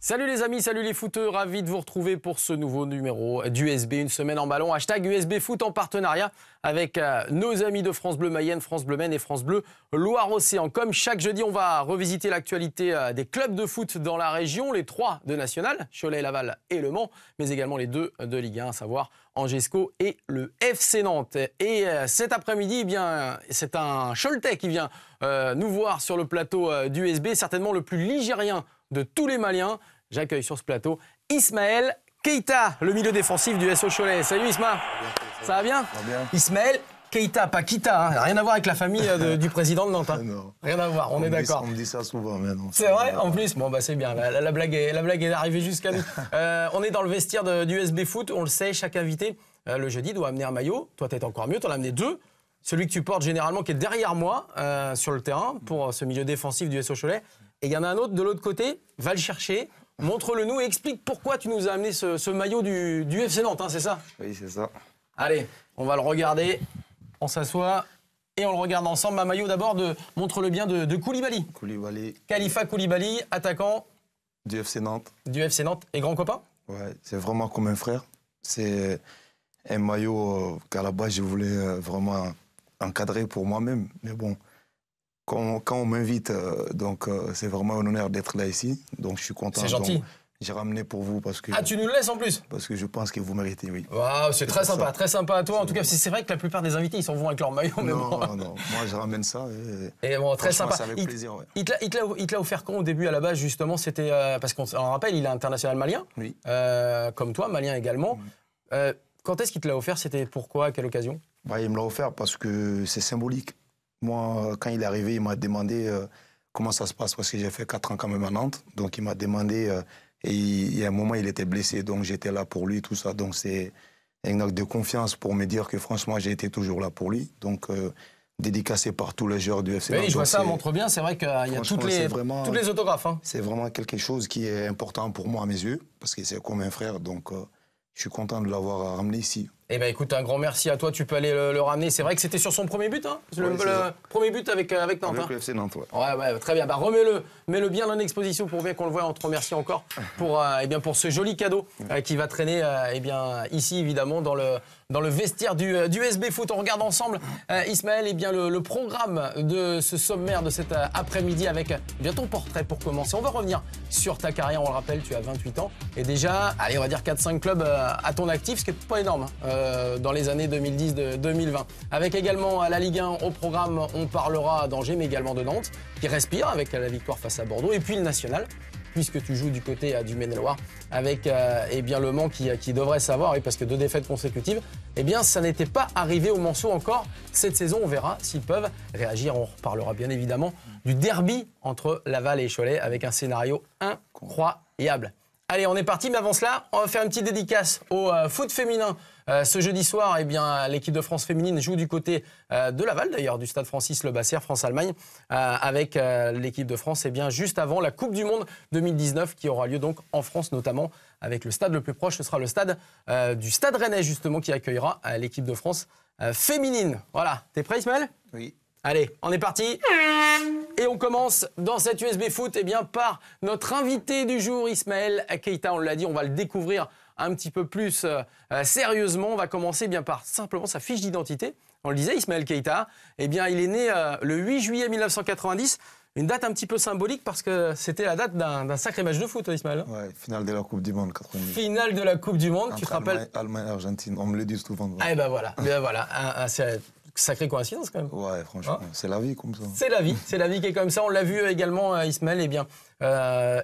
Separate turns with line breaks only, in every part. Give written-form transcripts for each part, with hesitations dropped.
Salut les amis, salut les footeux, ravi de vous retrouver pour ce nouveau numéro d'USB, une semaine en ballon, hashtag USB Foot en partenariat avec nos amis de France Bleu Mayenne, France Bleu Maine et France Bleu Loire-Océan. Comme chaque jeudi, on va revisiter l'actualité des clubs de foot dans la région, les 3 de National, Cholet, Laval et Le Mans, mais également les 2 de Ligue 1, à savoir Angesco et le FC Nantes. Et cet après-midi, eh bien, c'est un Choletais qui vient nous voir sur le plateau d'USB, certainement le plus ligérien de tous les Maliens. J'accueille sur ce plateau Ismaël Keita, le milieu défensif du SO Cholet. Salut Isma, ça va bien? Ismaël Keita, pas Kita, hein. Rien à voir avec la famille du président de Nantes. Hein.
Non.
Rien à voir, on est d'accord.
On me dit ça souvent, mais non.
C'est vrai, en plus. Bon, bah c'est bien. La blague est arrivée jusqu'à nous. On est dans le vestiaire du USB Foot. On le sait, chaque invité le jeudi doit amener un maillot. Toi, t'es encore mieux. T'en as amené 2. Celui que tu portes généralement, qui est derrière moi sur le terrain pour ce milieu défensif du SO Cholet. Et il y en a un autre de l'autre côté. Va le chercher. Montre-le nous et explique pourquoi tu nous as amené ce maillot du FC Nantes, hein, c'est ça?
Oui, c'est ça.
Allez, on va le regarder. On s'assoit et on le regarde ensemble. Un maillot d'abord montre-le bien, de Koulibaly.
Koulibaly.
Khalifa Koulibaly, attaquant
Du FC Nantes.
Du FC Nantes et grand copain?
Ouais, c'est vraiment comme un frère. C'est un maillot qu'à la base, je voulais vraiment encadrer pour moi-même. Mais bon, quand on m'invite, c'est vraiment un honneur d'être là ici. Donc je suis content.
C'est gentil.
J'ai ramené pour vous parce que...
Ah, tu nous le laisses en plus?
Parce que je pense que vous méritez, oui.
Waouh, c'est très sympa à toi. En tout cas, c'est vrai que la plupart des invités, ils s'en vont avec leur maillot. Mais
non,
bon.
non, moi je ramène ça.
Et bon, très sympa.
C'est avec plaisir, ouais.
Il te l'a offert quand au début, à la base, justement? C'était parce qu'on rappelle, il est international malien.
Oui.
Comme toi, malien également. Quand est-ce qu'il te l'a offert? C'était pourquoi? À quelle occasion?
Il me l'a offert parce que c'est symbolique. Moi, quand il est arrivé, il m'a demandé comment ça se passe, parce que j'ai fait 4 ans quand même à Nantes. Donc, il m'a demandé, et il y a un moment, il était blessé, donc j'étais là pour lui, tout ça. Donc, c'est un acte de confiance pour me dire que, franchement, j'ai été toujours là pour lui. Donc, dédicacé par tous les joueurs du FC Nantes.
Oui, je vois ça, montre bien. C'est vrai qu'il y a toutes les autographes. Hein.
C'est vraiment quelque chose qui est important pour moi à mes yeux, parce que c'est comme un frère. Donc, je suis content de l'avoir ramené ici.
Eh bien, écoute, un grand merci à toi. Tu peux aller le ramener. C'est vrai que c'était sur son premier but, hein, le premier but avec Nantes.
Avec le FC Nantes, ouais.
Ouais, très bien. Bah, mets-le bien en exposition pour bien qu'on le voit. On te remercie encore pour ce joli cadeau qui va traîner ici, évidemment, dans le vestiaire du USB Foot. On regarde ensemble, Ismaël, le programme de ce sommaire de cet après-midi avec ton portrait pour commencer. On va revenir sur ta carrière. On le rappelle, tu as 28 ans. Et déjà, allez, on va dire 4-5 clubs à ton actif, ce qui n'est pas énorme. Dans les années 2010-2020. Avec également la Ligue 1 au programme, on parlera d'Angers, mais également de Nantes, qui respire avec la victoire face à Bordeaux. Et puis le National, puisque tu joues du côté du Maine-et-Loire, avec le Mans qui devrait savoir, parce que 2 défaites consécutives, ça n'était pas arrivé au Manceau encore cette saison. On verra s'ils peuvent réagir. On reparlera bien évidemment du derby entre Laval et Cholet, avec un scénario incroyable. Allez, on est parti, mais avant cela, on va faire une petite dédicace au foot féminin. Ce jeudi soir, l'équipe de France féminine joue du côté de Laval, d'ailleurs, du stade Francis Lebasser, France-Allemagne, avec l'équipe de France, juste avant la Coupe du Monde 2019, qui aura lieu donc en France, notamment avec le stade le plus proche. Ce sera le stade du Stade Rennais, justement, qui accueillera l'équipe de France féminine. Voilà, t'es prêt, Ismaël?
Oui.
Allez, on est parti. Et on commence dans cette USB Foot par notre invité du jour, Ismaël Keita. On l'a dit, on va le découvrir un petit peu plus sérieusement. On va commencer par simplement sa fiche d'identité. On le disait, Ismaël Keita, il est né le 8 juillet 1990. Une date un petit peu symbolique parce que c'était la date d'un sacré match de foot, Ismaël.
Ouais, finale de la Coupe du Monde 90.
Finale de la Coupe du Monde, tu te rappelles?
Allemagne-Argentine, on me le dit souvent.
Et voilà, c'est sacrée coïncidence quand même.
Ouais, franchement, c'est la vie comme ça.
C'est la vie qui est comme ça. On l'a vu également, Ismaël,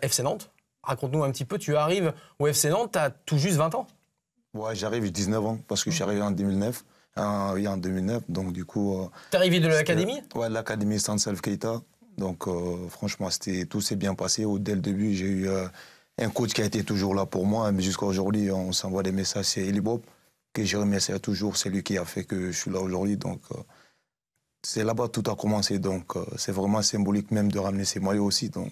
FC Nantes. Raconte-nous un petit peu, tu arrives au FC Nantes, tu as tout juste 20 ans. Ouais,
j'arrive, j'ai 19 ans, parce que je suis arrivé en 2009. Oui, en 2009, donc du coup...
T'es arrivé de l'académie?
Ouais, l'académie Stanisław Keita. Donc franchement, tout s'est bien passé. Dès le début, j'ai eu un coach qui a été toujours là pour moi. Mais jusqu'à aujourd'hui, on s'envoie des messages, c'est Eli Bob, que je remercie toujours. C'est lui qui a fait que je suis là aujourd'hui. Donc c'est là-bas que tout a commencé. Donc c'est vraiment symbolique même de ramener ces maillots aussi. Donc,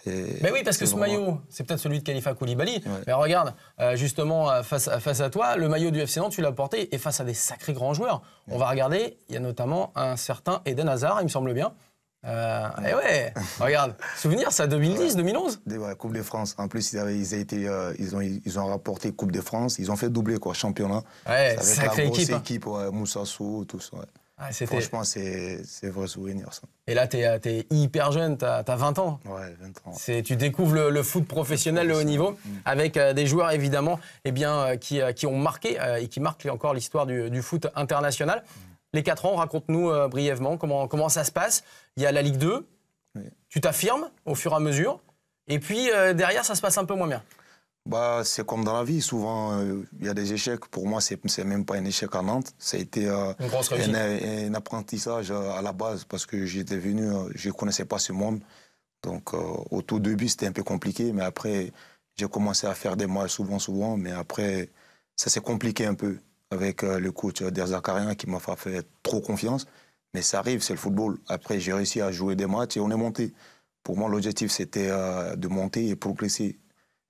mais oui, parce que ce maillot, c'est peut-être celui de Khalifa Koulibaly. Ouais. Mais regarde, justement, face à toi, le maillot du FC Nantes, tu l'as porté et face à des sacrés grands joueurs. Ouais. On va regarder, il y a notamment un certain Eden Hazard, il me semble bien. Et ouais, regarde, souvenir, ça, 2010, 2011.
Ouais, Coupe de France. En plus, ils ont rapporté Coupe de France. Ils ont fait doubler, quoi, championnat.
Ouais,
Avec
sacrée
la grosse
équipe.
équipe, ouais, Moussa Sow, tout ça. Ouais.
Ah,
Franchement, c'est vrai souvenir, ça.
Et là, t'es hyper jeune, t'as 20 ans.
Ouais, 20 ans.
Tu découvres le foot professionnel, le haut niveau, avec des joueurs évidemment qui ont marqué et qui marquent encore l'histoire du foot international. Les 4 ans, raconte-nous brièvement comment ça se passe. Il y a la Ligue 2,
Oui.
tu t'affirmes au fur et à mesure, et puis derrière, ça se passe un peu moins bien.
Bah, c'est comme dans la vie, souvent, il y a des échecs. Pour moi, c'est même pas un échec à Nantes. Ça a été
Une grosse réussite.
un apprentissage à la base, parce que j'étais venu, je connaissais pas ce monde. Donc, au tout début, c'était un peu compliqué, mais après, j'ai commencé à faire des matchs souvent, mais après, ça s'est compliqué un peu avec le coach Derzakarian qui m'a fait trop confiance. Mais ça arrive, c'est le football. Après, j'ai réussi à jouer des matchs et on est monté. Pour moi, l'objectif, c'était de monter et progresser.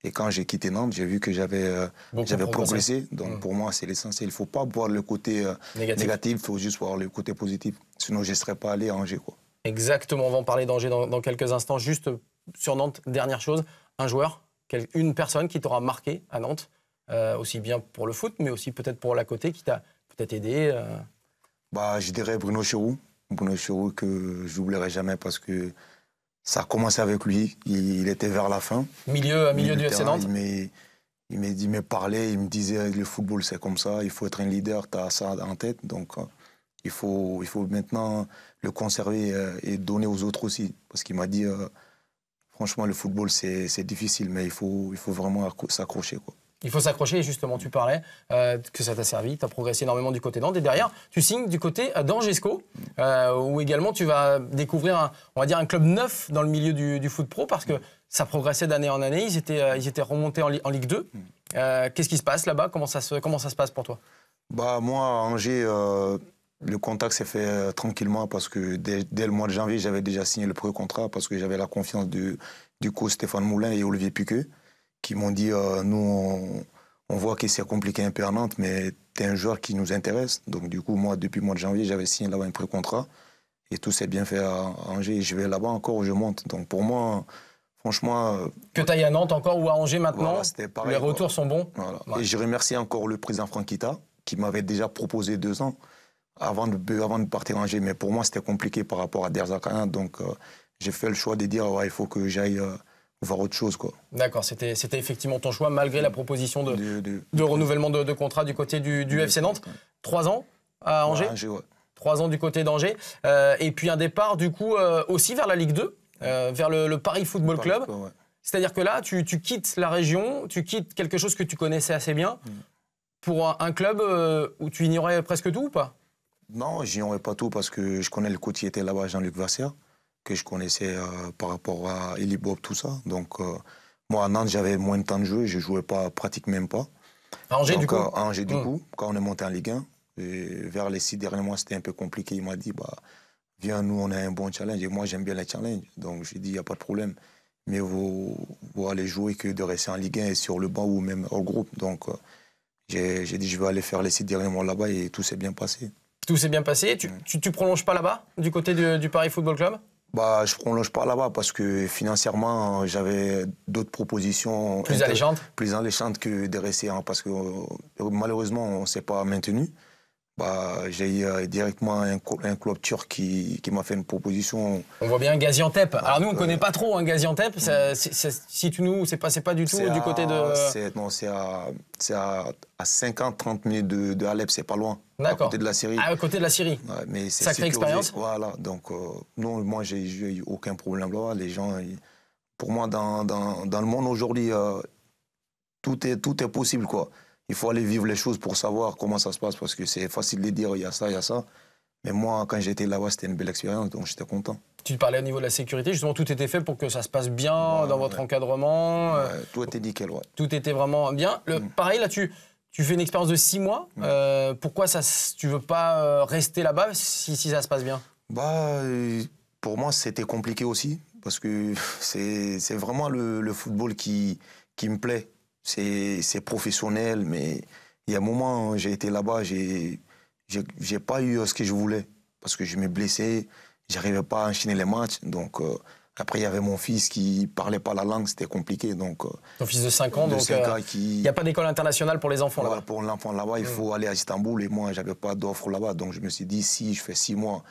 Et quand j'ai quitté Nantes, j'ai vu que j'avais progressé. Donc, pour moi, c'est l'essentiel. Il ne faut pas voir le côté négatif, il faut juste voir le côté positif. Sinon, je ne serais pas allé à Angers, quoi.
Exactement, on va en parler d'Angers dans quelques instants. Juste sur Nantes, dernière chose, un joueur, une personne qui t'aura marqué à Nantes, aussi bien pour le foot, mais aussi peut-être pour la côté, qui t'a peut-être aidé.
Bah, je dirais Bruno Cherou. Bruno Cherou que je n'oublierai jamais parce que ça a commencé avec lui. Il était vers la fin.
Milieu du FC Nantes.
Il me parlait, il me disait le football c'est comme ça, il faut être un leader, tu as ça en tête. Donc il faut maintenant le conserver et donner aux autres aussi. Parce qu'il m'a dit, franchement, le football c'est difficile, mais il faut vraiment s'accrocher, quoi.
Il faut s'accrocher, et justement, tu parlais que ça t'a servi, tu as progressé énormément du côté Nantes, et derrière, tu signes du côté d'Angesco, où également tu vas découvrir, on va dire, un club neuf dans le milieu du foot pro, parce que ça progressait d'année en année, ils étaient remontés en Ligue 2. Qu'est-ce qui se passe là-bas? Comment ça se passe pour toi?
Bah, moi, à Angers, le contact s'est fait tranquillement, parce que dès le mois de janvier, j'avais déjà signé le premier contrat, parce que j'avais la confiance du coach Stéphane Moulin et Olivier Piquet, qui m'ont dit, nous, on voit que c'est compliqué un peu à Nantes, mais tu es un joueur qui nous intéresse. Donc du coup, moi, depuis le mois de janvier, j'avais signé là-bas un pré-contrat. Et tout s'est bien fait à Angers. Et je vais là-bas encore où je monte. Donc pour moi, franchement...
Que tu ailles à Nantes encore ou à Angers maintenant,
voilà, pareil,
les retours sont bons.
Voilà.
Ouais.
Et je remercie encore le président Franquita, qui m'avait déjà proposé 2 ans avant de partir à Angers. Mais pour moi, c'était compliqué par rapport à Derzakarian. Donc j'ai fait le choix de dire, ouais, il faut que j'aille... voir autre chose, quoi.
D'accord, c'était effectivement ton choix, malgré la proposition de renouvellement de contrat du côté du FC Nantes. 3 ans à Angers,
ouais, Angers, ouais.
3 ans du côté d'Angers. Et puis un départ, du coup, aussi vers la Ligue 2, vers le Paris Football Club.
Ouais.
C'est-à-dire que là, tu quittes la région, tu quittes quelque chose que tu connaissais assez bien, pour un club où tu ignorais presque tout ou pas?
Non, j'ignorais pas tout, parce que je connais le coach qui était là-bas, Jean-Luc Vasseur, que je connaissais par rapport à Eli Bob, tout ça. Donc, moi, à Nantes, j'avais moins de temps de jeu, je jouais pas, pratiquement même pas.
À Angers,
donc,
du coup
à Angers, du coup, quand on est monté en Ligue 1, et vers les 6 derniers mois, c'était un peu compliqué. Il m'a dit, bah, viens, nous, on a un bon challenge. Et moi, j'aime bien les challenges. Donc, j'ai dit, il n'y a pas de problème. Mais vous aller jouer que de rester en Ligue 1 et sur le banc ou même hors groupe. Donc, j'ai dit, je vais aller faire les 6 derniers mois là-bas, et tout s'est bien passé.
Tout s'est bien passé. Tu prolonges pas là-bas, du côté du Paris Football Club?
Bah, je prolonge pas là-bas parce que financièrement, j'avais d'autres propositions
plus
alléchantes que de rester, parce que malheureusement, on ne s'est pas maintenu. Bah, j'ai eu directement un club turc qui m'a fait une proposition.
On voit bien Gaziantep. Alors nous, on ne connaît pas trop Gaziantep. Situe-nous, c'est pas du tout du côté de...
C'est à 50-30 minutes de Alep, c'est pas loin.
D'accord.
À côté de la Syrie.
À côté de la Syrie.
Ouais, mais c'est
sacrée expérience.
Voilà, donc non, moi, j'ai eu aucun problème là. Les gens, pour moi, dans le monde aujourd'hui, tout est possible, quoi. Il faut aller vivre les choses pour savoir comment ça se passe, parce que c'est facile de dire, il y a ça, il y a ça. Mais moi, quand j'étais là-bas, c'était une belle expérience, donc j'étais content.
Tu parlais au niveau de la sécurité, justement, tout était fait pour que ça se passe bien dans votre encadrement.
Tout était nickel, ouais.
Tout était vraiment bien. Pareil, là, tu fais une expérience de 6 mois. Pourquoi tu veux pas rester là-bas si ça se passe bien?
Bah, pour moi, c'était compliqué aussi, parce que c'est vraiment le football qui me plaît. C'est professionnel, mais il y a un moment, j'ai été là-bas, j'ai pas eu ce que je voulais, parce que je me blessais, j'arrivais pas à enchaîner les matchs. Donc, après, il y avait mon fils qui parlait pas la langue, c'était compliqué. Donc,
ton fils de 5 ans, donc il n'y a pas d'école internationale pour les enfants là-bas.
Pour l'enfant là-bas, il faut aller à Istanbul. Et moi, j'avais pas d'offre là-bas. Donc, je me suis dit, si je fais 6 mois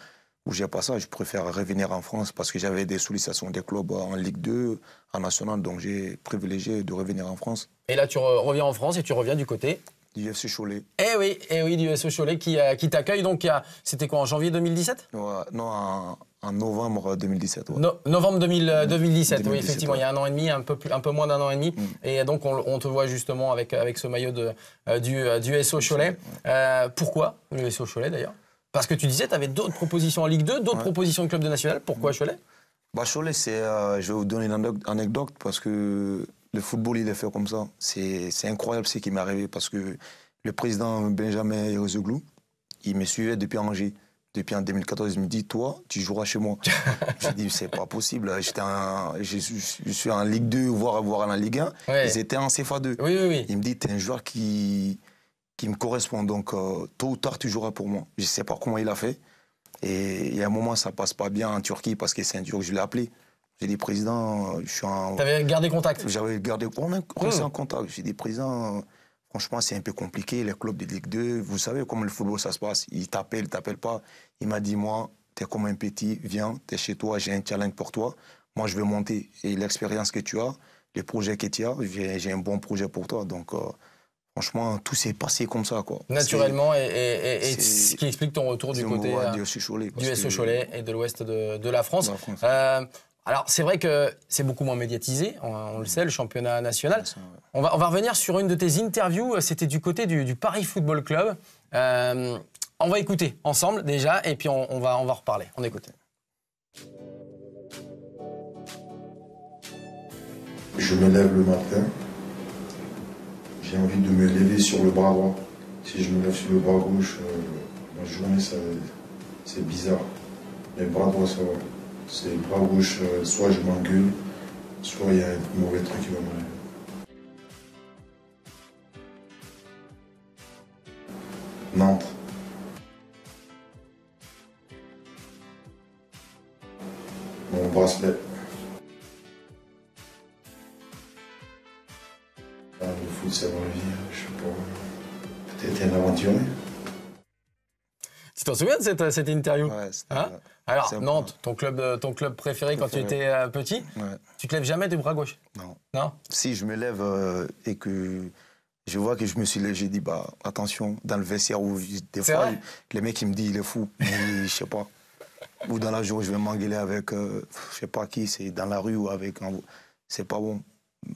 où j'ai pas ça, je préfère revenir en France parce que j'avais des sollicitations des clubs en Ligue 2, en National. Donc, j'ai privilégié de revenir en France.
Et là, tu reviens en France et tu reviens du côté
du FC Cholet.
Eh oui, du FC Cholet qui t'accueille. Donc, c'était quoi, en janvier 2017
Non, en novembre 2017. Ouais.
Novembre 2017, oui, effectivement,
ouais.
Il y a un an et demi, un peu moins d'un an et demi. Et donc, on te voit justement avec ce maillot du SO Cholet. Ouais. Pourquoi le SO Cholet, d'ailleurs? Parce que tu disais, tu avais d'autres propositions en Ligue 2, d'autres propositions de club de national. Pourquoi Cholet?
Cholet, je vais vous donner une anecdote parce que le football, il est fait comme ça. C'est incroyable ce qui m'est arrivé parce que le président Benjamin Irezeglou, il me suivait depuis Angers. Depuis en 2014, il me dit, toi, tu joueras chez moi. J'ai dit, c'est pas possible. Je suis en Ligue 2, voire en Ligue 1. Ouais. Ils étaient en CFA2.
Oui.
Il me dit, t'es un joueur qui me correspond. Donc, tôt ou tard, tu joueras pour moi. Je sais pas comment il a fait. Et il y a un moment, ça passe pas bien en Turquie parce que c'est un Turc, je l'ai appelé. J'ai dit, président, je suis en...
T'avais gardé contact?
J'avais gardé... On est resté en contact. J'ai dit, président... Franchement, c'est un peu compliqué, les clubs de Ligue 2. Vous savez comment le football, ça se passe. Ils t'appellent pas. Il m'a dit, moi, t'es comme un petit, viens, t'es chez toi, j'ai un challenge pour toi. Moi, je veux monter. Et l'expérience que tu as, les projets que tu as, j'ai un bon projet pour toi. Donc, franchement, tout s'est passé comme ça, quoi.
Naturellement, et ce qui explique ton retour du côté
du SO
Cholet et de l'ouest de la France. Alors, c'est vrai que c'est beaucoup moins médiatisé, on le sait, le championnat national. On va revenir sur une de tes interviews, c'était du côté du Paris Football Club. On va écouter ensemble déjà, et puis on va reparler. On écoute.
Je me lève le matin, j'ai envie de me lever sur le bras droit. Si je me lève sur le bras gauche, ma journée, c'est bizarre. Mais le bras droit, ça va. C'est le bras gauche, soit je m'engueule, soit il y a un mauvais truc qui va m'arriver. Nantes. Mon bracelet. Le foot, c'est dans la vie, je sais pas. Peut-être un aventurier.
Tu t'en souviens de cette interview?
Ouais,
alors, Nantes, ton club préféré quand tu étais petit, tu te lèves jamais du bras gauche?
Non. Si je me lève et que je vois que je me suis levé, j'ai dit, attention, dans le vestiaire, où des fois, les mecs, ils me disent, il est fou. Mais je sais pas. Ou dans la journée, je vais m'engueuler avec, je sais pas qui, c'est dans la rue ou avec... C'est pas bon.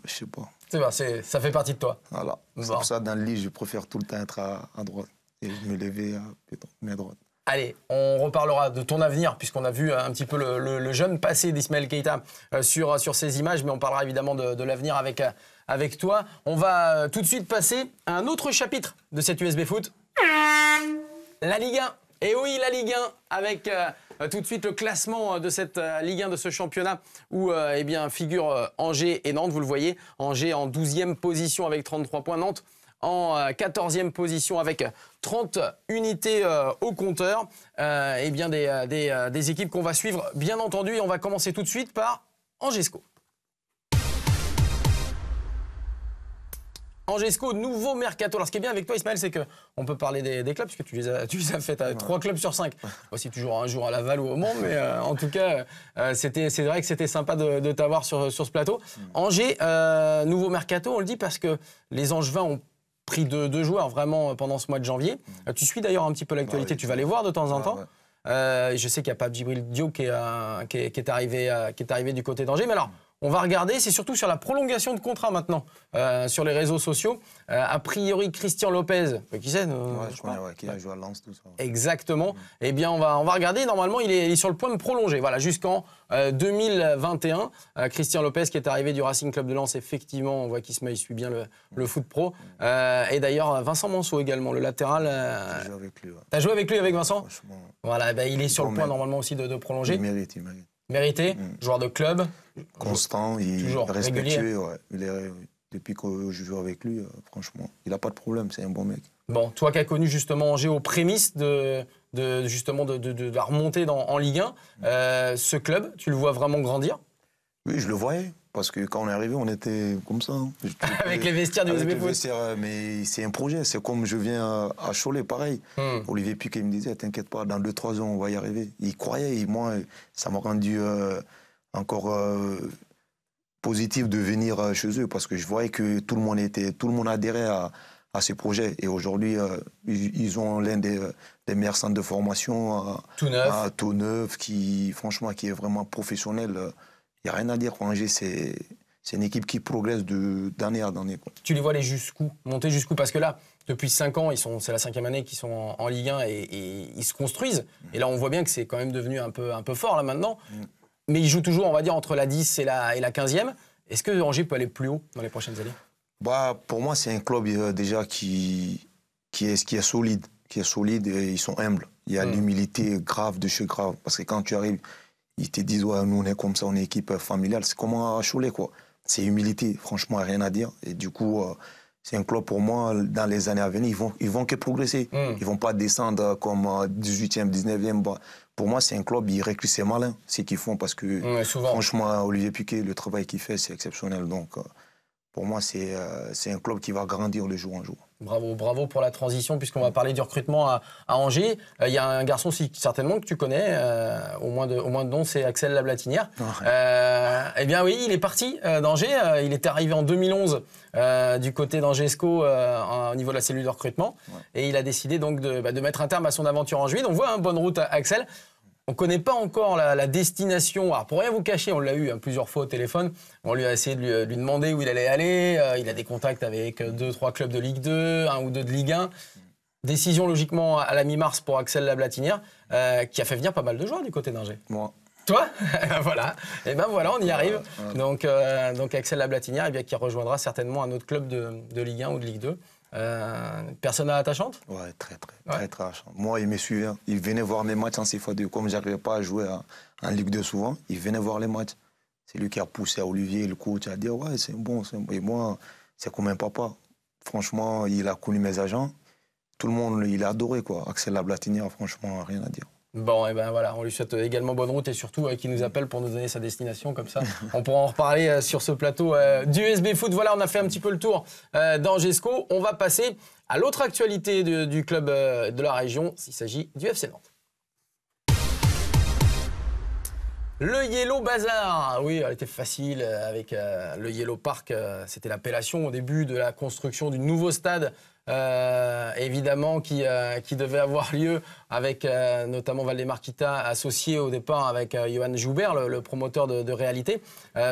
Je sais pas.
C'est bien, ça fait partie de toi.
Voilà. C'est pour ça, dans le lit, je préfère tout le temps être à droite. Et me lever à droite.
Allez, on reparlera de ton avenir, puisqu'on a vu un petit peu le jeune passé d'Ismaël Keita sur ces images, mais on parlera évidemment de l'avenir avec toi. On va tout de suite passer à un autre chapitre de cette USB Foot. La Ligue 1. Et oui, la Ligue 1, avec tout de suite le classement de cette Ligue 1, de ce championnat, où figurent Angers et Nantes, vous le voyez. Angers en 12e position avec 33 points, Nantes en 14e position avec 30 unités au compteur. Des équipes qu'on va suivre, bien entendu. Et on va commencer tout de suite par Angesco. Angesco, nouveau mercato. Alors, ce qui est bien avec toi, Ismaël, c'est qu'on peut parler des clubs, puisque tu les as fait à 3 clubs sur 5. Aussi, toujours un jour à Laval ou au Mans, mais en tout cas, c'est vrai que c'était sympa de t'avoir sur ce plateau. Angers, nouveau mercato, on le dit parce que les Angevins ont pris deux joueurs vraiment pendant ce mois de janvier. Tu suis d'ailleurs un petit peu l'actualité, tu vas les voir de temps en temps. Je sais qu'il n'y a pas Djibril Diop qui est arrivé du côté d'Angers, mais alors, on va regarder, c'est surtout sur la prolongation de contrat maintenant, sur les réseaux sociaux. A priori, Christian Lopez, qui c'est
je connais, qui a joué à Lens, tout ça.
Exactement. Eh bien, on va regarder. Normalement, il est sur le point de prolonger. Voilà, jusqu'en 2021. Christian Lopez, qui est arrivé du Racing Club de Lens, effectivement, on voit qu'Ismaël suit bien le foot pro. Et d'ailleurs, Vincent Manceau également, le latéral.
J'ai joué avec lui. Ouais.
T'as joué avec lui, avec Vincent?
Franchement.
Voilà, il est sur le point normalement aussi de prolonger.
Il mérite.
Mérité, joueur de club.
Constant,
toujours
respectueux. Ouais. Depuis que je joue avec lui, franchement, il n'a pas de problème, c'est un bon mec.
Bon, toi qui as connu justement Angers aux prémices de justement de la remontée en Ligue 1. Ce club, tu le vois vraiment grandir?
Oui, je le voyais. Parce que quand on est arrivé, on était comme ça. Hein.
Avec les vestiaires du USB Foot.
Mais c'est un projet. C'est comme je viens à Cholet, pareil. Olivier Piquet me disait, t'inquiète pas, dans 2-3 ans, on va y arriver. Il croyait. Et moi, ça m'a rendu encore positif de venir chez eux. Parce que je voyais que tout le monde adhérait à ce projet. Et aujourd'hui, ils ont l'un des meilleurs centres de formation tout neuf, qui est vraiment professionnel. Il n'y a rien à dire. Angers, c'est une équipe qui progresse d'année à année.
Tu les vois aller jusqu'où? Monter jusqu'où? Parce que là, depuis 5 ans, c'est la 5e année qu'ils sont en Ligue 1 et ils se construisent. Et là, on voit bien que c'est quand même devenu un peu fort là maintenant. Mais ils jouent toujours, on va dire, entre la 10 et la 15e. Est-ce que Angers peut aller plus haut dans les prochaines années?
Pour moi, c'est un club déjà qui est solide. Qui est solide et ils sont humbles. Il y a l'humilité grave de chez grave. Parce que quand tu arrives, ils te disent, ouais, nous on est comme ça, on est équipe familiale. C'est comme à Cholet, quoi. C'est humilité, franchement, rien à dire. Et du coup, c'est un club pour moi, dans les années à venir, ils vont que progresser. Ils vont pas descendre comme 18e, 19e. Pour moi, c'est un club, ils recrutent, c'est malin, ce qu'ils font. Parce que, franchement, Olivier Piquet, le travail qu'il fait, c'est exceptionnel. Donc, pour moi, c'est un club qui va grandir de jour en jour.
Bravo pour la transition, puisqu'on va parler du recrutement à Angers. Il y a un garçon certainement que tu connais, au moins de nom, c'est Axel Lablatinière. Eh bien oui, il est parti d'Angers. Il était arrivé en 2011 du côté d'Angesco au niveau de la cellule de recrutement. Et il a décidé donc de mettre un terme à son aventure en juillet. Donc voilà, bonne route à Axel. On ne connaît pas encore la destination. Alors, pour rien vous cacher, on l'a eu plusieurs fois au téléphone. On lui a essayé de lui demander où il allait aller. Il a des contacts avec 2-3 clubs de Ligue 2, 1 ou 2 de Ligue 1. Décision logiquement à la mi-mars pour Axel Lablatinière, qui a fait venir pas mal de joueurs du côté d'Angers.
Moi.
Toi? Voilà. Et ben voilà, on y arrive. Donc Axel Lablatinière, qui rejoindra certainement un autre club de Ligue 1 ou de Ligue 2. Personne attachante?
Ouais, très attachante. Moi, il me suivait. Il venait voir mes matchs en CFA2. Comme je n'arrivais pas à jouer en Ligue 2 souvent, il venait voir les matchs. C'est lui qui a poussé à Olivier, le coach, à dire ouais, c'est bon. Et moi, c'est comme un papa. Franchement, il a connu mes agents. Tout le monde, il a adoré, quoi. Axel Lablatinière, franchement, rien à dire.
Bon, et ben voilà, on lui souhaite également bonne route et surtout qu'il nous appelle pour nous donner sa destination, comme ça on pourra en reparler sur ce plateau du USB Foot. Voilà, on a fait un petit peu le tour d'Angesco. On va passer à l'autre actualité du club de la région, il s'agit du FC Nantes. Le Yellow Bazar, oui, elle était facile avec le Yellow Park, c'était l'appellation au début de la construction du nouveau stade. Évidemment qui devait avoir lieu avec notamment Valdemar Kita associé au départ avec Johan Joubert, le promoteur de réalité.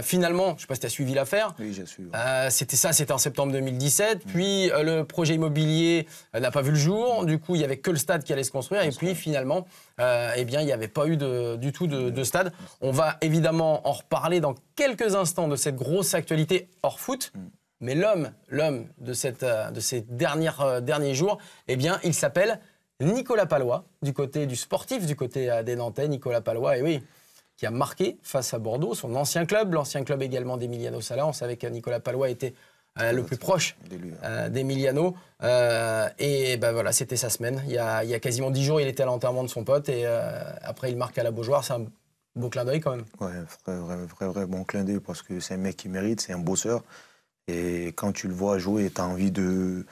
Finalement, je ne sais pas si tu as suivi l'affaire.
Oui, j'ai suivi.
C'était en septembre 2017. Puis le projet immobilier n'a pas vu le jour. Du coup, il n'y avait que le stade qui allait se construire. Et puis finalement, il n'y avait pas eu du tout de stade. On va évidemment en reparler dans quelques instants de cette grosse actualité hors foot. Mais l'homme de ces derniers jours, il s'appelle Nicolas Pallois, du côté du sportif, du côté des Nantais. Nicolas Pallois, et oui, qui a marqué face à Bordeaux, son ancien club, l'ancien club également d'Emiliano Sala. On savait que Nicolas Pallois était le plus proche d'Emiliano. Et ben voilà, c'était sa semaine. Il y a quasiment 10 jours, il était à l'enterrement de son pote. Et après, il marque à la Beaujoire. C'est un beau clin d'œil quand même.
Ouais, vrai bon clin d'œil parce que c'est un mec qui mérite, c'est un bosseur. Et quand tu le vois jouer, tu as envie de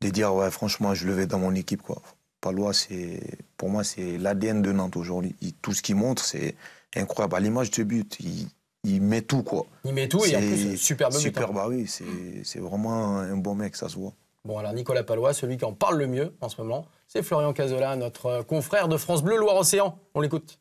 dire, ouais, franchement, je le vais dans mon équipe, quoi. Pallois, pour moi, c'est l'ADN de Nantes aujourd'hui. Tout ce qu'il montre, c'est incroyable. À l'image de ce but, il met tout, quoi.
Il met tout et en plus, superbe but.
Bah oui, c'est vraiment un bon mec, ça se voit.
Bon, alors Nicolas Pallois, celui qui en parle le mieux en ce moment, c'est Florian Cazola, notre confrère de France Bleu Loire-Océan. On l'écoute.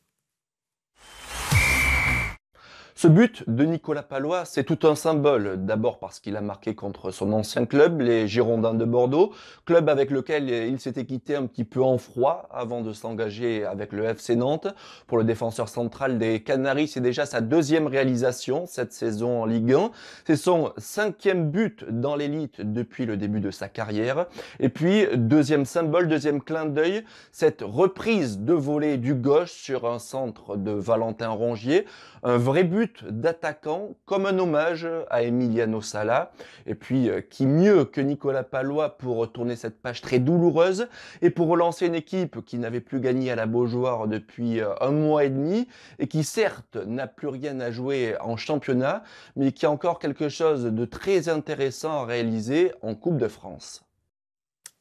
Ce but de Nicolas Pallois, c'est tout un symbole. D'abord parce qu'il a marqué contre son ancien club, les Girondins de Bordeaux, club avec lequel il s'était quitté un petit peu en froid avant de s'engager avec le FC Nantes. Pour le défenseur central des Canaries, c'est déjà sa 2e réalisation cette saison en Ligue 1. C'est son 5e but dans l'élite depuis le début de sa carrière. Et puis, 2e symbole, 2e clin d'œil, cette reprise de volée du gauche sur un centre de Valentin Rongier. Un vrai but but d'attaquant comme un hommage à Emiliano Sala. Et puis, qui mieux que Nicolas Pallois pour tourner cette page très douloureuse et pour relancer une équipe qui n'avait plus gagné à la Beaujoire depuis 1 mois et demi et qui certes n'a plus rien à jouer en championnat, mais qui a encore quelque chose de très intéressant à réaliser en Coupe de France.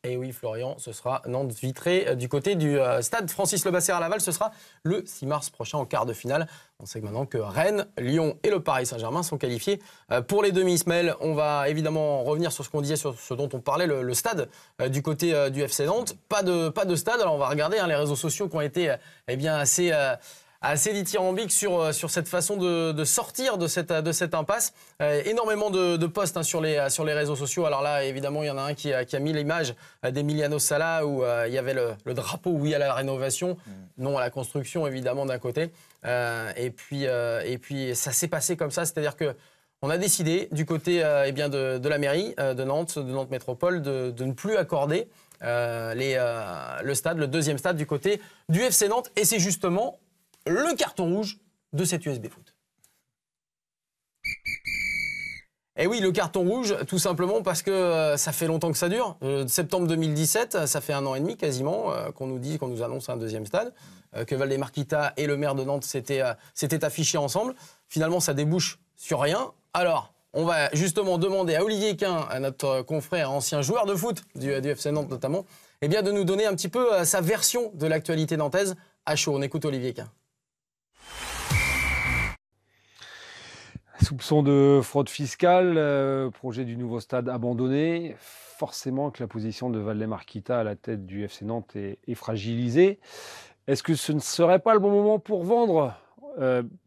Et oui, Florian, ce sera Nantes-Vitré du côté du stade Francis Lebasser à Laval. Ce sera le 6 mars prochain en quart de finale. On sait maintenant que Rennes, Lyon et le Paris Saint-Germain sont qualifiés pour les demi. Ismaël, on va évidemment revenir sur ce qu'on disait, sur ce dont on parlait, le stade du côté du FC Nantes. Pas de stade. Alors on va regarder les réseaux sociaux qui ont été assez dithyrambique sur cette façon de sortir de cette impasse. Énormément de posts sur les réseaux sociaux. Alors là, évidemment, il y en a un qui a mis l'image d'Emiliano Sala où il y avait le drapeau oui à la rénovation, non à la construction, évidemment, d'un côté. Et puis, ça s'est passé comme ça. C'est-à-dire qu'on a décidé, du côté de la mairie de Nantes Métropole, de ne plus accorder le stade, le deuxième stade du côté du FC Nantes. Et c'est justement le carton rouge de cette USB Foot. Et oui, le carton rouge, tout simplement parce que ça fait longtemps que ça dure. Septembre 2017, ça fait 1 an et demi quasiment qu'on nous annonce un deuxième stade, que Valdemar Kita et le maire de Nantes s'étaient affichés ensemble. Finalement, ça débouche sur rien. Alors, on va justement demander à Olivier Quin, à notre confrère, ancien joueur de foot du FC Nantes notamment, de nous donner un petit peu sa version de l'actualité nantaise à chaud. On écoute Olivier Quin.
Soupçon de fraude fiscale, projet du nouveau stade abandonné. Forcément que la position de Valdemar Kita à la tête du FC Nantes est fragilisée. Est-ce que ce ne serait pas le bon moment pour vendre ?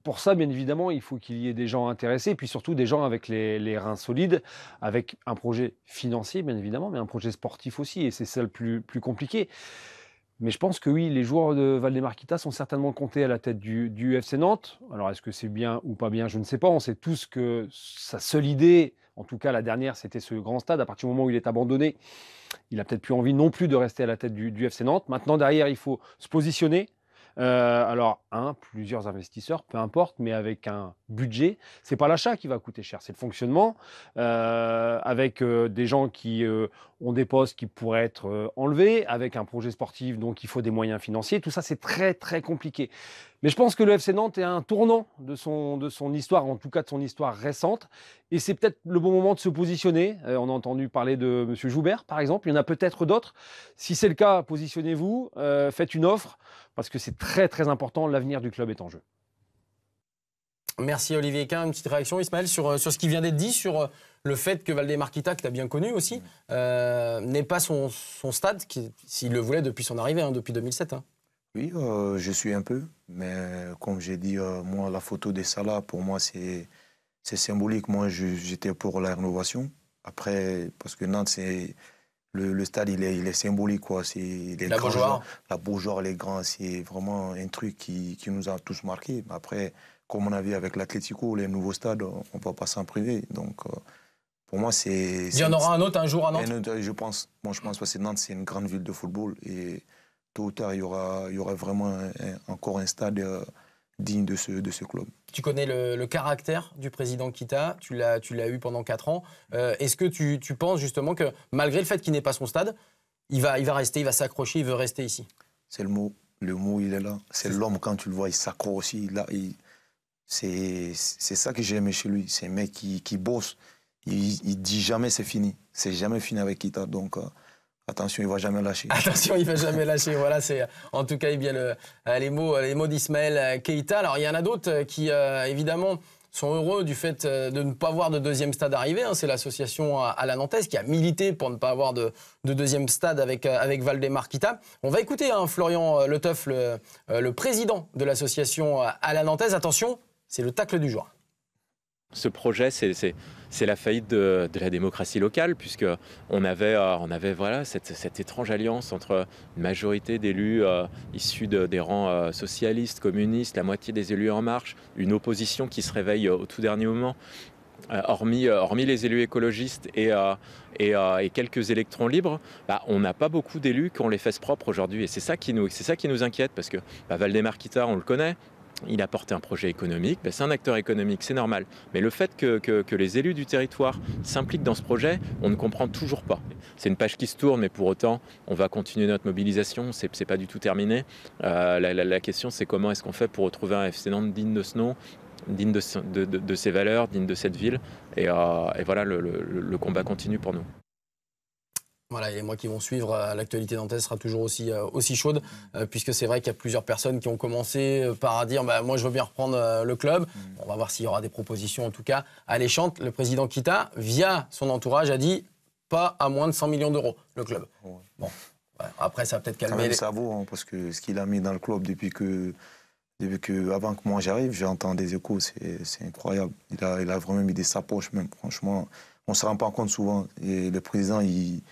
Pour ça, bien évidemment, il faut qu'il y ait des gens intéressés, puis surtout des gens avec les reins solides, avec un projet financier, bien évidemment, mais un projet sportif aussi, et c'est ça le plus compliqué. Mais je pense que oui, les joueurs de Valdemar Kita sont certainement comptés à la tête du FC Nantes. Alors, est-ce que c'est bien ou pas bien ? Je ne sais pas. On sait tous que sa seule idée, en tout cas la dernière, c'était ce grand stade. À partir du moment où il est abandonné, il n'a peut-être plus envie non plus de rester à la tête du FC Nantes. Maintenant, derrière, il faut se positionner. Alors, plusieurs investisseurs, peu importe, mais avec un budget. C'est pas l'achat qui va coûter cher, c'est le fonctionnement, avec des gens qui ont des postes qui pourraient être enlevés, avec un projet sportif, donc il faut des moyens financiers. Tout ça, c'est très, très compliqué. Mais je pense que le FC Nantes est à un tournant de son histoire, en tout cas de son histoire récente. Et c'est peut-être le bon moment de se positionner. On a entendu parler de M. Joubert, par exemple. Il y en a peut-être d'autres. Si c'est le cas, positionnez-vous, faites une offre, parce que c'est très, très important. L'avenir du club est en jeu.
Merci Olivier Quin. Une petite réaction, Ismaël, sur ce qui vient d'être dit, sur le fait que Valdemar Kita, que tu as bien connu aussi, n'ait pas son stade, s'il le voulait depuis son arrivée, depuis 2007.
Oui, je suis un peu, mais comme j'ai dit, moi, la photo des Salah, pour moi, c'est symbolique. Moi, j'étais pour la rénovation. Après, parce que Nantes, c'est le stade, il est symbolique, quoi.
La Beaujoire.
La Beaujoire, les grands, c'est vraiment un truc qui nous a tous marqués. Après, comme on a vu avec l'Atlético, les nouveaux stades, on ne va pas s'en priver. Donc, pour moi, c'est...
Il y en aura un autre un jour à Nantes ?
Je pense parce que Nantes, c'est une grande ville de football. Et tôt ou tard, il y aura vraiment encore un stade digne de ce club.
Tu connais le caractère du président Kita, tu l'as eu pendant 4 ans. Est-ce que tu penses justement que malgré le fait qu'il n'ait pas son stade, il va rester, il va s'accrocher, il veut rester ici ?
C'est le mot. Le mot, il est là. C'est l'homme, quand tu le vois, il s'accroche aussi. Là, c'est ça que j'ai aimé chez lui. C'est un mec qui bosse. Il dit jamais c'est fini. C'est jamais fini avec Kita. Donc, attention, il ne va jamais lâcher.
Attention, il ne va jamais lâcher. Voilà, c'est en tout cas les mots d'Ismaël Keita. Alors, il y en a d'autres qui, évidemment, sont heureux du fait de ne pas voir de deuxième stade arriver. C'est l'association à la Nantaise qui a milité pour ne pas avoir de deuxième stade avec Valdemar Kita. On va écouter Florian Leteuf, le président de l'association à la Nantaise. Attention, c'est le tacle du jour.
Ce projet, c'est la faillite de la démocratie locale, puisqu'on avait voilà, cette étrange alliance entre une majorité d'élus issus des rangs socialistes, communistes, la moitié des élus En Marche, une opposition qui se réveille au tout dernier moment. Hormis les élus écologistes et quelques électrons libres, on n'a pas beaucoup d'élus qui ont les fesses propres aujourd'hui. Et c'est ça qui nous inquiète, parce que Valdemar Kita, on le connaît. il a porté un projet économique, c'est un acteur économique, c'est normal. Mais le fait que les élus du territoire s'impliquent dans ce projet, on ne comprend toujours pas. C'est une page qui se tourne, mais pour autant, on va continuer notre mobilisation, c'est pas du tout terminé. La question, c'est comment est-ce qu'on fait pour retrouver un FC Nantes digne de ce nom, digne de ses valeurs, digne de cette ville. Et voilà, le combat continue pour nous.
Voilà, et les mois qui vont suivre, l'actualité nantaise sera toujours aussi chaude, puisque c'est vrai qu'il y a plusieurs personnes qui ont commencé par dire moi je veux bien reprendre le club. On va voir s'il y aura des propositions en tout cas alléchantes. Le président Kita, via son entourage, a dit pas à moins de 100 millions d'euros le club. Bon, ouais, après ça va peut-être calmer.
Quand même, ça vaut, parce que ce qu'il a mis dans le club avant que moi j'arrive, j'entends des échos, c'est incroyable. Il a vraiment mis des sapoches même, franchement. On ne se rend pas compte souvent. Et le président, il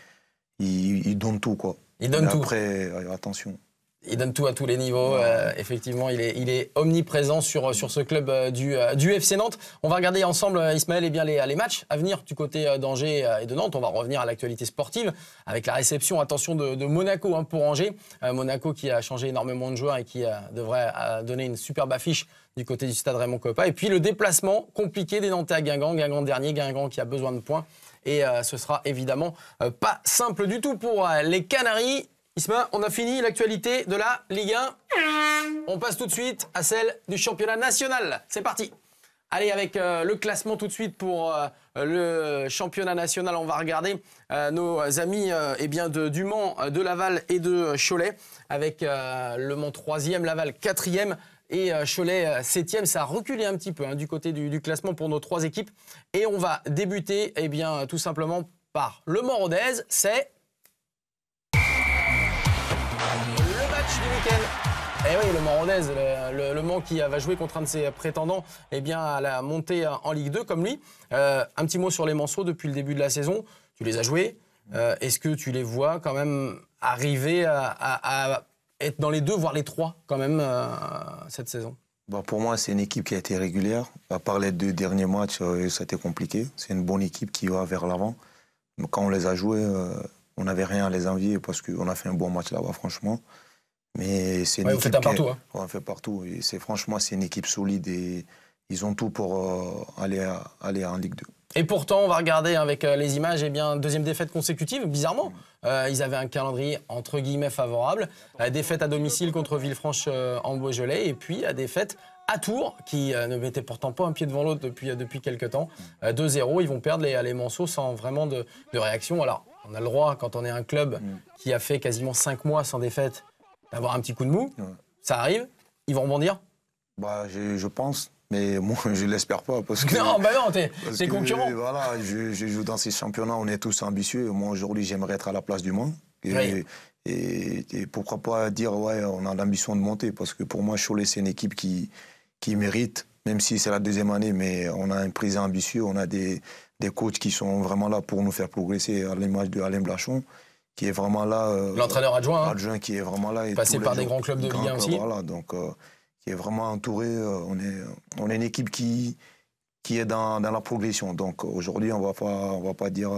donne tout, quoi.
Il donne tout.
Après, attention.
Il donne tout à tous les niveaux. Effectivement, il est omniprésent sur ce club du FC Nantes. On va regarder ensemble, Ismaël, les matchs à venir du côté d'Angers et de Nantes. On va revenir à l'actualité sportive avec la réception, attention, de Monaco pour Angers. Monaco qui a changé énormément de joueurs et qui devrait donner une superbe affiche du côté du stade Raymond Kopa. Et puis le déplacement compliqué des Nantais à Guingamp. Guingamp dernier, Guingamp qui a besoin de points. Et ce sera évidemment pas simple du tout pour les Canaries. Isma, on a fini l'actualité de la Ligue 1. On passe tout de suite à celle du championnat national. C'est parti. Allez, avec le classement tout de suite pour le championnat national, on va regarder nos amis du Mans, de Laval et de Cholet. Avec le Mans 3e, Laval 4e. Et Cholet 7e, ça a reculé un petit peu du côté du classement pour nos 3 équipes. Et on va débuter tout simplement par le Mans Rodez. C'est le match du week-end. Et oui, le Mans Rodez, le Mans qui va jouer contre un de ses prétendants à la montée en Ligue 2 comme lui. Un petit mot sur les Manceaux depuis le début de la saison. Tu les as joués. Est-ce que tu les vois quand même arriver à être dans les 2, voire les 3 quand même cette saison?
Pour moi, c'est une équipe qui a été régulière. À part les 2 derniers matchs, ça a été compliqué. C'est une bonne équipe qui va vers l'avant. Quand on les a joués, on n'avait rien à les envier parce qu'on a fait un bon match là-bas, franchement. Mais c'est une équipe
vous faites un partout.
On fait partout. Et franchement, c'est une équipe solide et ils ont tout pour aller en Ligue 2.
Et pourtant, on va regarder avec les images, deuxième défaite consécutive, bizarrement. Ils avaient un calendrier entre guillemets favorable. Défaite à domicile contre Villefranche en Beaujolais et puis défaite à Tours, qui ne mettait pourtant pas un pied devant l'autre depuis quelques temps. 2-0, ils vont perdre les Manceaux sans vraiment de réaction. Alors, on a le droit, quand on est un club qui a fait quasiment 5 mois sans défaite, d'avoir un petit coup de mou. Ça arrive. Ils vont rebondir.
Je pense. Mais moi, je ne l'espère pas. Parce que,
non, t'es concurrent.
Voilà, je joue dans ces championnats, on est tous ambitieux. Moi, aujourd'hui, j'aimerais être à la place du Mans. Et pourquoi pas dire, on a l'ambition de monter. Parce que pour moi, Cholet, c'est une équipe qui mérite, même si c'est la 2e année, mais on a un président ambitieux, on a des coachs qui sont vraiment là pour nous faire progresser, à l'image de Alain Blachon, qui est vraiment là.
L'entraîneur adjoint.
Adjoint qui est vraiment là. Et
passé par des grands clubs de Ligue 1 aussi.
Voilà, donc... qui est vraiment entouré. On est une équipe qui est dans la progression. Donc aujourd'hui, on va pas dire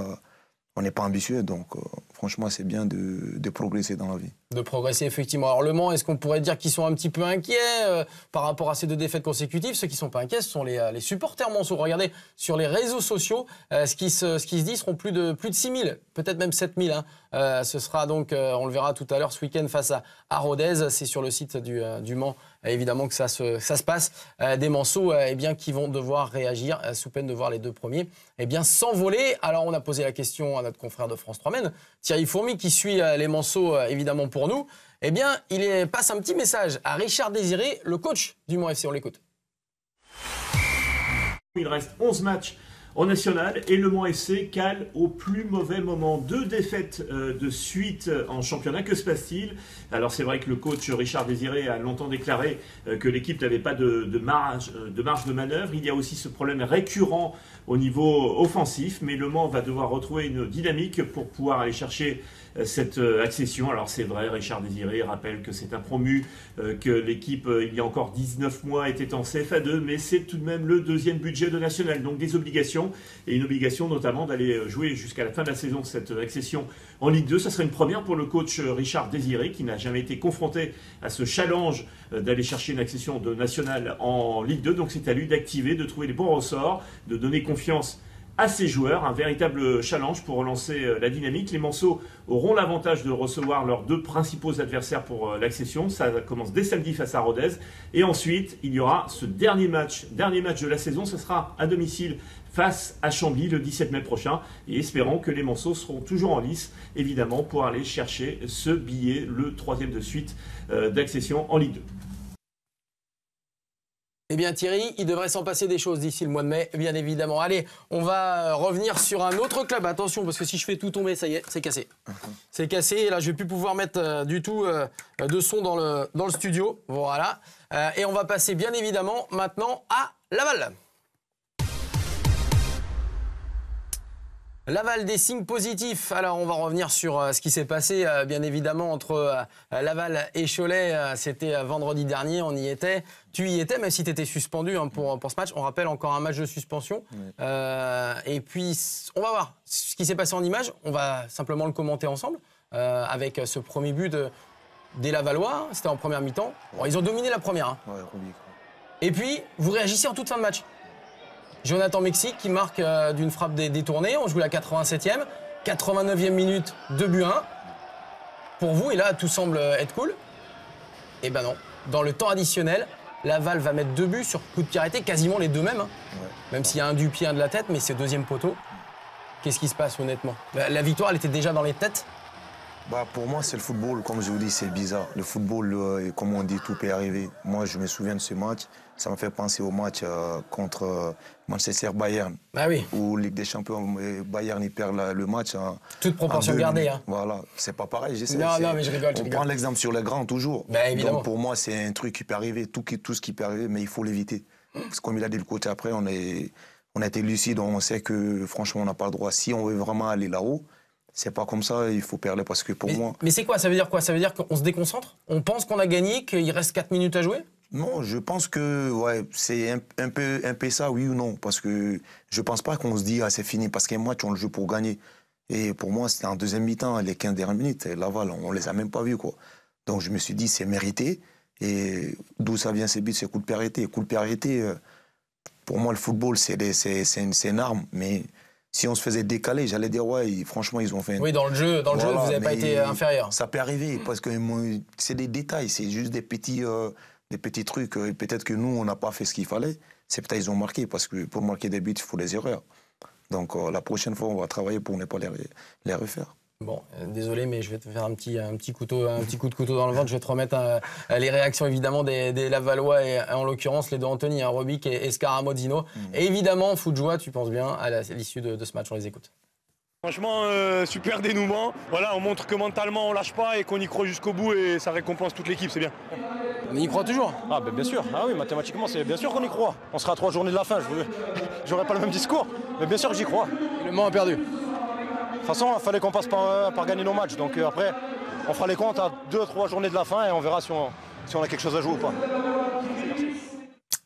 on n'est pas ambitieux. Donc franchement, c'est bien de progresser dans la vie.
De progresser, effectivement. Alors le Mans, est-ce qu'on pourrait dire qu'ils sont un petit peu inquiets par rapport à ces 2 défaites consécutives? Ceux qui ne sont pas inquiets, ce sont les supporters manceaux. Regardez, sur les réseaux sociaux, ce qui se dit seront plus de 6 000, peut-être même 7 000. Ce sera donc, on le verra tout à l'heure, ce week-end face à Rodez. C'est sur le site du Mans, évidemment, que ça se passe. Des Manceaux qui vont devoir réagir sous peine de voir les 2 premiers s'envoler. Alors on a posé la question à notre confrère de France 3 Men, Thierry Fourmi, qui suit les Manceaux évidemment pour nous. Il passe un petit message à Richard Désiré, le coach du Mans FC. On l'écoute.
Il reste 11 matchs en national et le Mans FC cale au plus mauvais moment. 2 défaites de suite en championnat. Que se passe-t-il? Alors c'est vrai que le coach Richard Désiré a longtemps déclaré que l'équipe n'avait pas de marge de manœuvre. Il y a aussi ce problème récurrent au niveau offensif, mais le Mans va devoir retrouver une dynamique pour pouvoir aller chercher cette accession. Alors c'est vrai, Richard Désiré rappelle que c'est un promu, que l'équipe il y a encore 19 mois était en CFA2, mais c'est tout de même le 2e budget de national, donc des obligations. saison et une obligation notamment d'aller jouer jusqu'à la fin de la saison cette accession en Ligue 2. Ça serait une première pour le coach Richard Désiré qui n'a jamais été confronté à ce challenge d'aller chercher une accession de nationale en Ligue 2. Donc c'est à lui d'activer, de trouver les bons ressorts, de donner confiance à ses joueurs, un véritable challenge pour relancer la dynamique. Les Manceaux auront l'avantage de recevoir leurs deux principaux adversaires pour l'accession. Ça commence dès samedi face à Rodez. Et ensuite, il y aura ce dernier match de la saison. Ce sera à domicile face à Chambly le 17 mai prochain. Et espérons que les Manceaux seront toujours en lice, évidemment, pour aller chercher ce billet, le 3e de suite d'accession en Ligue 2.
Eh bien Thierry, il devrait s'en passer des choses d'ici le mois de mai, bien évidemment. Allez, on va revenir sur un autre club. Attention, parce que si je fais tout tomber, ça y est, c'est cassé. C'est cassé, et là je vais plus pouvoir mettre du tout de son dans le studio. Voilà. Et on va passer bien évidemment maintenant à Laval. Laval, des signes positifs. Alors, on va revenir sur ce qui s'est passé, bien évidemment, entre Laval et Cholet. C'était vendredi dernier, on y était. Tu y étais, même si tu étais suspendu pour ce match. On rappelle encore un match de suspension. Oui. Et puis, on va voir ce qui s'est passé en images. On va simplement le commenter ensemble avec ce premier but des Lavallois. C'était en première mi-temps. Bon, ils ont dominé la première. Hein. Ouais, et puis, vous réagissez en toute fin de match. Jonathan Mexique qui marque d'une frappe détournée. On joue la 87e. 89e minute, 2-1. Pour vous, et là, tout semble être cool. Eh ben non. Dans le temps additionnel, Laval va mettre 2 buts sur coup de pied arrêté, quasiment les deux mêmes. Hein. Ouais. Même s'il y a un du pied, un de la tête, mais c'est deuxième poteau. Qu'est-ce qui se passe, honnêtement? La victoire, elle était déjà dans les têtes?
Pour moi, c'est le football. Comme je vous dis, c'est bizarre. Le football, comme on dit, tout peut arriver. Moi, je me souviens de ce match. Ça m'a fait penser au match contre Manchester-Bayern.
Ah oui.
Où Ligue des Champions, Bayern, il perd le match.
Toute proportion gardée. Hein.
Voilà, c'est pas pareil.
Non, mais je rigole.
On prend l'exemple sur les grands, toujours.
Évidemment.
Donc, pour moi, c'est un truc qui peut arriver, tout ce qui peut arriver, mais il faut l'éviter. Parce que comme il a dit le coach après, on a été lucide, on sait que, franchement, on n'a pas le droit. Si on veut vraiment aller là-haut, c'est pas comme ça, il faut perdre parce que pour moi...
Mais c'est quoi? Ça veut dire quoi? Ça veut dire qu'on se déconcentre? On pense qu'on a gagné, qu'il reste 4 minutes à jouer?
Non, je pense que c'est un peu ça, oui ou non. Parce que je pense pas qu'on se dit c'est fini. Parce qu'un match, on le joue pour gagner. Et pour moi, c'était en deuxième mi-temps, les 15 dernières minutes. Laval, on les a même pas vus, quoi. Donc je me suis dit, c'est mérité. Et d'où ça vient ces buts, c'est coup de pied arrêté. Coup de pied arrêté, pour moi, le football, c'est une arme. Mais... si on se faisait décaler, j'allais dire, franchement, ils ont fait...
Oui, dans le jeu, vous n'avez pas été inférieur.
Ça peut arriver, parce que c'est des détails, c'est juste des petits trucs. Peut-être que nous, on n'a pas fait ce qu'il fallait. C'est peut-être qu'ils ont marqué, parce que pour marquer des buts, il faut des erreurs. Donc, la prochaine fois, on va travailler pour ne pas les refaire.
Bon, désolé, mais je vais te faire un petit coup de couteau dans le ventre. Je vais te remettre les réactions, évidemment, des Lavallois, et en l'occurrence, les deux Anthony, Robic et Scaramodino. Et évidemment, foot joie, tu penses bien, à l'issue de ce match, on les écoute.
Franchement, super dénouement. Voilà, on montre que mentalement, on lâche pas et qu'on y croit jusqu'au bout et ça récompense toute l'équipe, c'est bien.
On y croit toujours?
Ah, bien sûr. Ah oui, mathématiquement, c'est bien sûr qu'on y croit. On sera à 3 journées de la fin. J'aurai pas le même discours, mais bien sûr que j'y crois.
Et le Mans a perdu.
De toute façon, il fallait qu'on passe par gagner nos matchs. Donc après, on fera les comptes à 2-3 journées de la fin et on verra si on a quelque chose à jouer ou pas.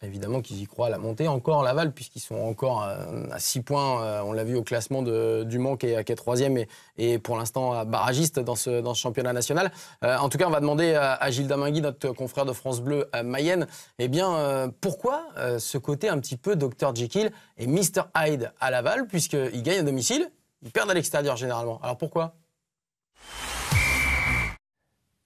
Évidemment qu'ils y croient à la montée. Encore Laval, puisqu'ils sont encore à 6 points. On l'a vu au classement du Mans qui est 3e et pour l'instant barragiste dans ce championnat national. En tout cas, on va demander à Gilles Damingui, notre confrère de France Bleu à Mayenne, pourquoi ce côté un petit peu Dr Jekyll et Mr Hyde à Laval, puisqu'ils gagnent à domicile. Ils perdent à l'extérieur généralement. Alors pourquoi?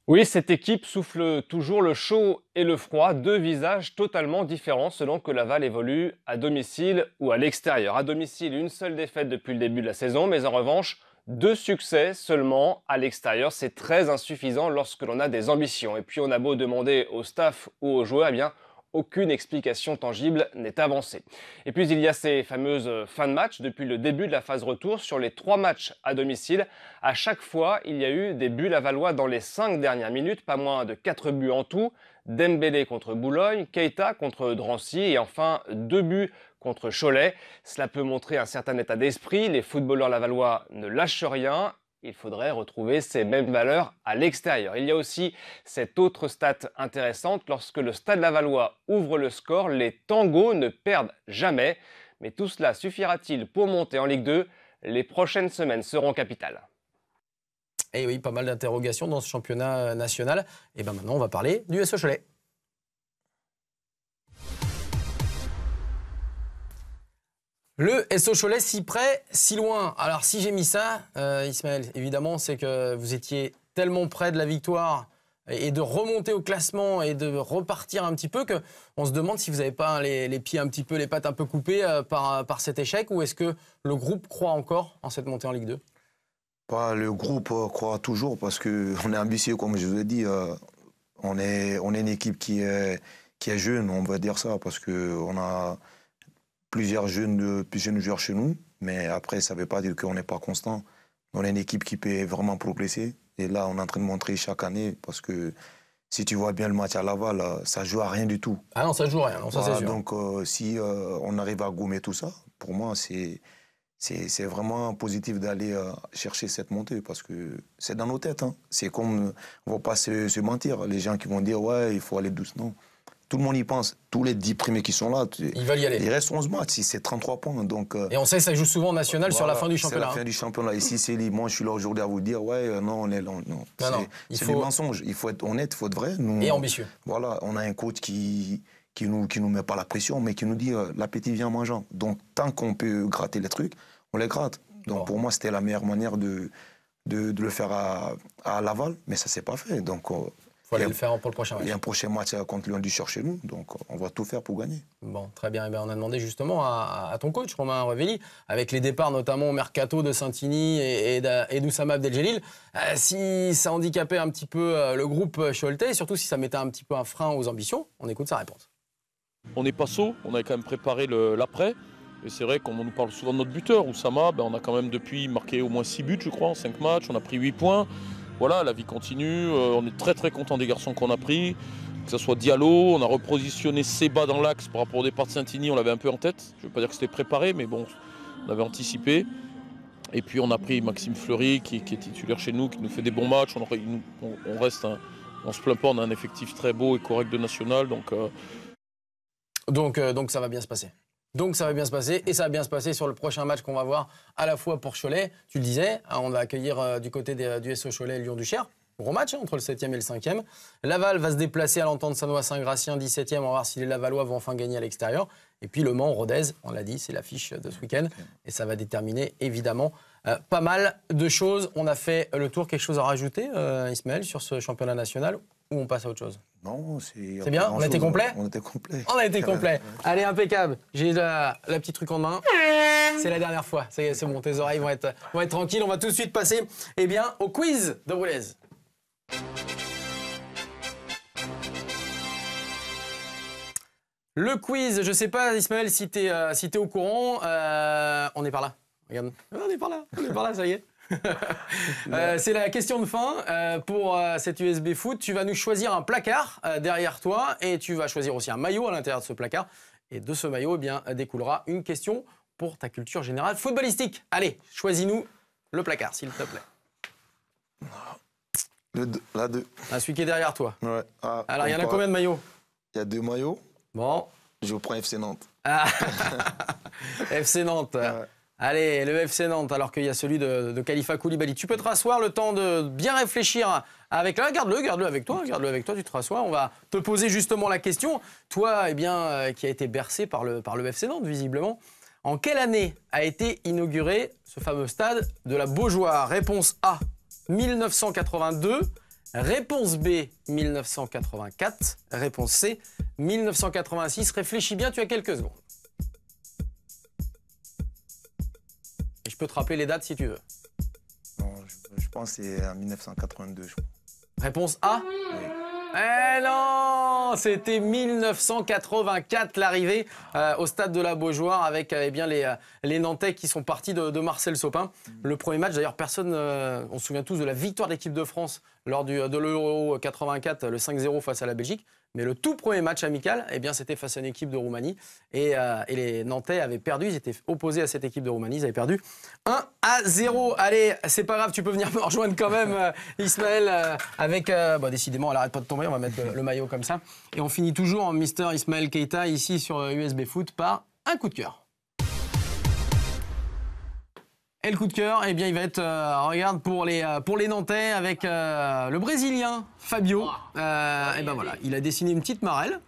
Oui, cette équipe souffle toujours le chaud et le froid, deux visages totalement différents selon que Laval évolue à domicile ou à l'extérieur. À domicile, une seule défaite depuis le début de la saison, mais en revanche, 2 succès seulement à l'extérieur. C'est très insuffisant lorsque l'on a des ambitions. Et puis on a beau demander au staff ou aux joueurs, eh bien, aucune explication tangible n'est avancée. Et puis il y a ces fameuses fins de match depuis le début de la phase retour. Sur les 3 matchs à domicile, à chaque fois, il y a eu des buts lavallois dans les 5 dernières minutes, pas moins de 4 buts en tout. Dembélé contre Boulogne, Keita contre Drancy et enfin 2 buts contre Cholet. Cela peut montrer un certain état d'esprit. Les footballeurs lavallois ne lâchent rien. Il faudrait retrouver ces mêmes valeurs à l'extérieur. Il y a aussi cette autre stat intéressante. Lorsque le Stade lavallois ouvre le score, les tangos ne perdent jamais.
Mais tout cela suffira-t-il pour monter en Ligue 2? Les prochaines semaines seront capitales.
Et oui, pas mal d'interrogations dans ce championnat national. Et bien maintenant, on va parler du SO Cholet. Le SO Cholet, si près, si loin. Alors, si j'ai mis ça, Ismaël, évidemment, c'est que vous étiez tellement près de la victoire et de remonter au classement et de repartir un petit peu qu'on se demande si vous n'avez pas les pieds un petit peu, les pattes un peu coupées par cet échec, ou est-ce que le groupe croit encore en cette montée en Ligue 2 ?
Le groupe croit toujours parce qu'on est ambitieux, comme je vous ai dit. On est une équipe qui est jeune, on va dire ça, parce qu'on a plusieurs jeunes joueurs chez nous, mais après, ça ne veut pas dire qu'on n'est pas constant. On est une équipe qui peut vraiment progresser. Et là, on est en train de montrer chaque année, parce que si tu vois bien le match à Laval, ça joue à rien du tout.
Ah non, ça joue à rien, non, ça c'est sûr.
Donc, si on arrive à gommer tout ça, pour moi, c'est vraiment positif d'aller chercher cette montée, parce que c'est dans nos têtes. Hein. C'est comme, on ne va pas se mentir, les gens qui vont dire « ouais, il faut aller doucement ». Tout le monde y pense. Tous les 10 premiers qui sont là,
ils veulent y aller.
Il reste 11 matchs, c'est 33 points. Donc,
et on sait que ça joue souvent en national sur la fin du championnat.
C'est la fin du championnat. Ici, c'est libre. Moi, je suis là aujourd'hui à vous dire, ouais, non, on est là. Non. C'est du mensonge. Il faut être honnête, il faut être vrai. Nous,
et ambitieux.
Voilà, on a un coach qui nous met pas la pression, mais qui nous dit, l'appétit vient en mangeant. Donc, tant qu'on peut gratter les trucs, on les gratte. Donc, pour moi, c'était la meilleure manière de le faire à Laval, mais ça ne s'est pas fait. Donc,
il faut aller le faire pour le prochain match.
Il y a un prochain match contre Lyon du Cher chez nous, donc on va tout faire pour gagner.
Bon, très bien. Et bien, on a demandé justement à ton coach, Romain Revelli, avec les départs notamment au mercato de Saint-Igny et d'Oussama Abdeljelil, si ça handicapait un petit peu le groupe choletais, et surtout si ça mettait un petit peu un frein aux ambitions. On écoute sa réponse.
On n'est pas sot, on avait quand même préparé l'après. Et c'est vrai qu'on nous parle souvent de notre buteur, Oussama, on a quand même depuis marqué au moins 6 buts, je crois, en 5 matchs, on a pris 8 points. Voilà, la vie continue, on est très très content des garçons qu'on a pris, que ce soit Diallo, on a repositionné Seba dans l'axe par rapport au départ de Saint-Igny, on l'avait un peu en tête, je ne veux pas dire que c'était préparé, mais bon, on avait anticipé. Et puis on a pris Maxime Fleury qui est titulaire chez nous, qui nous fait des bons matchs, on reste, on se plaint pas, on a un effectif très beau et correct de national, donc
ça va bien se passer. Donc ça va bien se passer, et ça va bien se passer sur le prochain match qu'on va voir à la fois pour Cholet. Tu le disais, on va accueillir du côté du SO Cholet Lyon du Cher. Gros match entre le 7e et le 5e. Laval va se déplacer à l'Entente Sannois-Saint-Gratien, 17e. On va voir si les Lavallois vont enfin gagner à l'extérieur. Et puis Le Mans-Rodez, on l'a dit, c'est l'affiche de ce week-end. Et ça va déterminer évidemment pas mal de choses. On a fait le tour. Quelque chose à rajouter, Ismaël, sur ce championnat national, ou on passe à autre chose?
Non, c'est
bien. On a été complet.
On était complet.
On a été complet. Allez, impeccable. J'ai la petite truc en main. C'est la dernière fois. Ça y est, c'est bon. Tes oreilles vont être tranquilles. On va tout de suite passer, au quiz de Boulez. Le quiz. Je sais pas, Ismaël, si t'es au courant. On est par là. Regarde. On est par là. Ça y est. C'est la question de fin pour cet USB Foot. Tu vas nous choisir un placard derrière toi et tu vas choisir aussi un maillot à l'intérieur de ce placard. Et de ce maillot, découlera une question pour ta culture générale footballistique. Allez, choisis-nous le placard, s'il te plaît.
La 2.
Celui qui est derrière toi.
Ouais.
Alors, il y en a combien de maillots?
Il y a 2 maillots.
Bon.
Je prends FC Nantes.
FC Nantes. Ouais. Allez, le FC Nantes, alors qu'il y a celui de Khalifa Koulibaly. Tu peux te rasseoir le temps de bien réfléchir avec là. Garde-le avec toi, tu te rassois. On va te poser justement la question. Toi, qui a été bercé par le FC Nantes, visiblement. En quelle année a été inauguré ce fameux stade de la Beaujoire? Réponse A, 1982. Réponse B, 1984. Réponse C, 1986. Réfléchis bien, tu as quelques secondes. Et je peux te rappeler les dates si tu veux.
Non, je pense que c'est en 1982, je crois.
Réponse A? Oui. Eh non, c'était 1984 l'arrivée au stade de la Beaujoire avec les Nantais qui sont partis de Marcel Sopin. Le premier match, d'ailleurs, on se souvient tous de la victoire de l'équipe de France lors de l'Euro 84, le 5-0 face à la Belgique. Mais le tout premier match amical, c'était face à une équipe de Roumanie. Et les Nantais avaient perdu, ils étaient opposés à cette équipe de Roumanie, ils avaient perdu 1-0. Allez, c'est pas grave, tu peux venir me rejoindre quand même, Ismaël, avec... décidément, elle arrête pas de tomber, on va mettre le maillot comme ça. Et on finit toujours en Mister Ismaël Keita, ici sur USB Foot, par un coup de cœur. Et le coup de cœur, eh bien, il va être, regarde, pour les Nantais avec le Brésilien Fabio. Et ben voilà, il a dessiné une petite marelle.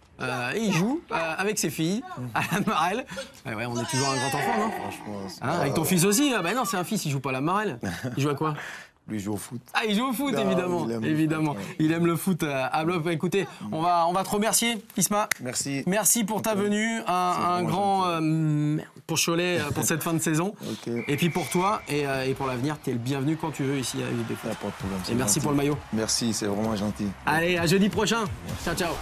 Et il joue avec ses filles à la marelle. Ouais, on est toujours un grand enfant, non?
Franchement,
Avec ton fils aussi? Ben non, c'est un fils, il joue pas à la marelle. Il joue à quoi?
lui joue au foot.
Ah, il joue au foot, évidemment. Il aime le foot à bloc. Écoutez, on va te remercier, Isma.
Merci.
Merci pour ta venue. Un grand pour Cholet pour cette fin de saison. Et puis pour toi et pour l'avenir, tu es le bienvenu quand tu veux ici à USB Foot.
Pas de problème.
Et merci pour le maillot.
Merci, c'est vraiment gentil.
Allez, à jeudi prochain. Ciao, ciao.